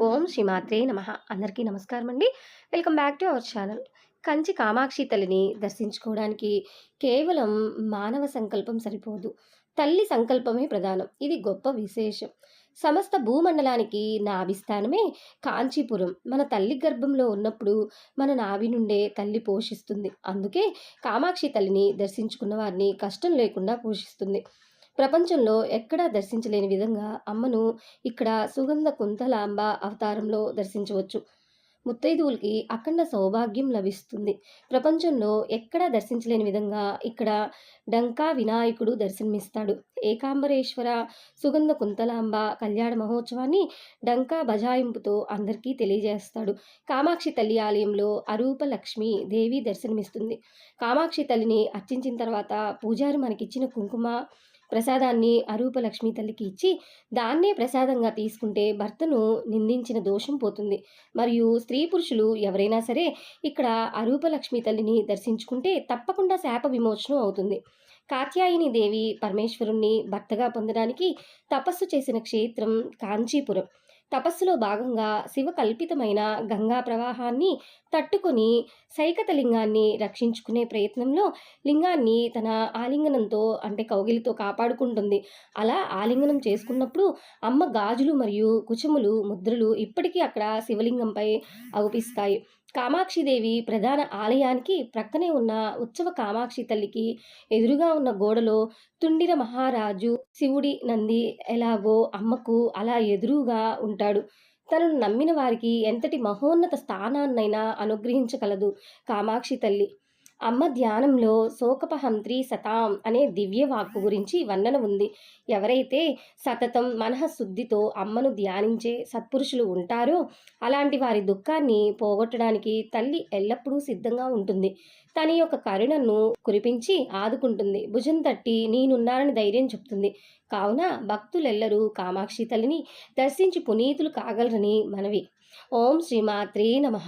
ఓం శ్రీమాత్రే నమః. అందరికీ నమస్కారం అండి. Welcome back to our channel. Kanchi Kamakshi తల్లిని దర్శించుకోవడానికి కేవలం మానవ సంకల్పం సరిపోదు. తల్లి సంకల్పమే ప్రధానం. ఇది గొప్ప విశేషం. సమస్త భూమండలానికి నాభిస్థానమే కాంచీపురం. మన తల్లి గర్భంలో ఉన్నప్పుడు మన నాభి నుండే తల్లి పోషిస్తుంది. అందుకే కామాక్షి తల్లిని దర్శించుకున్న వారిని కష్టం లేకుండా పోషిస్తుంది. ప్రపంచంలో ఎక్కడా దర్శించలేని విధంగా అమ్మను ఇక్కడ సుగంధ కుంతలాంబ అవతారంలో దర్శించవచ్చు. ముత్తైదువులకి అఖండ సౌభాగ్యం లభిస్తుంది. ప్రపంచంలో ఎక్కడా దర్శించలేని విధంగా ఇక్కడ డంకా వినాయకుడు దర్శనమిస్తాడు. ఏకాంబరేశ్వర సుగంధ కుంతలాంబ కళ్యాణ మహోత్సవాన్ని డంకా బజాయింపుతో అందరికీ తెలియజేస్తాడు. కామాక్షి తల్లి ఆలయంలో అరూప లక్ష్మి దేవి దర్శనమిస్తుంది. కామాక్షి తల్లిని అర్చించిన తర్వాత పూజారి మనకిచ్చిన కుంకుమ ప్రసాదాన్ని అరూప లక్ష్మీ తల్లికి ఇచ్చి దాన్నే ప్రసాదంగా తీసుకుంటే భర్తను నిందించిన దోషం పోతుంది. మరియు స్త్రీ పురుషులు ఎవరైనా సరే ఇక్కడ అరూప లక్ష్మీ తల్లిని దర్శించుకుంటే తప్పకుండా శాప విమోచనం అవుతుంది. కాత్యాయని దేవి పరమేశ్వరుణ్ణి భర్తగా పొందడానికి తపస్సు చేసిన క్షేత్రం కాంచీపురం. తపస్సులో భాగంగా శివ కల్పితమైన గంగా ప్రవాహాన్ని తట్టుకొని సైకత లింగాన్ని రక్షించుకునే ప్రయత్నంలో లింగాన్ని తన ఆలింగనంతో అంటే కౌగిలితో కాపాడుకుంటుంది. అలా ఆలింగనం చేసుకున్నప్పుడు అమ్మ గాజులు మరియు కుచములు ముద్రలు ఇప్పటికీ అక్కడ శివలింగంపై అగుపిస్తాయి. కామాక్షిదేవి ప్రధాన ఆలయానికి ప్రక్కనే ఉన్న ఉత్సవ కామాక్షి తల్లికి ఎదురుగా ఉన్న గోడలో తుండిర మహారాజు శివుడి నంది ఎలాగో అమ్మకు అలా ఎదురుగా ఉంటాడు. తనను నమ్మిన వారికి ఎంతటి మహోన్నత స్థానాన్నైనా అనుగ్రహించగలదు కామాక్షి తల్లి. అమ్మ ధ్యానంలో శోకపహంత్రి సతాం అనే దివ్య వాక్కు గురించి వర్ణన ఉంది. ఎవరైతే సతతం మనఃశుద్ధితో అమ్మను ధ్యానించే సత్పురుషులు ఉంటారో అలాంటి వారి దుఃఖాన్ని పోగొట్టడానికి తల్లి ఎల్లప్పుడూ సిద్ధంగా ఉంటుంది. తన యొక్క కరుణను కురిపించి ఆదుకుంటుంది. భుజం తట్టి నేనున్నానని ధైర్యం చెప్తుంది. కావున భక్తులెల్లరూ కామాక్షి తల్లిని దర్శించి పునీతులు కాగలరని మనవి. ఓం శ్రీమాత్రే నమః.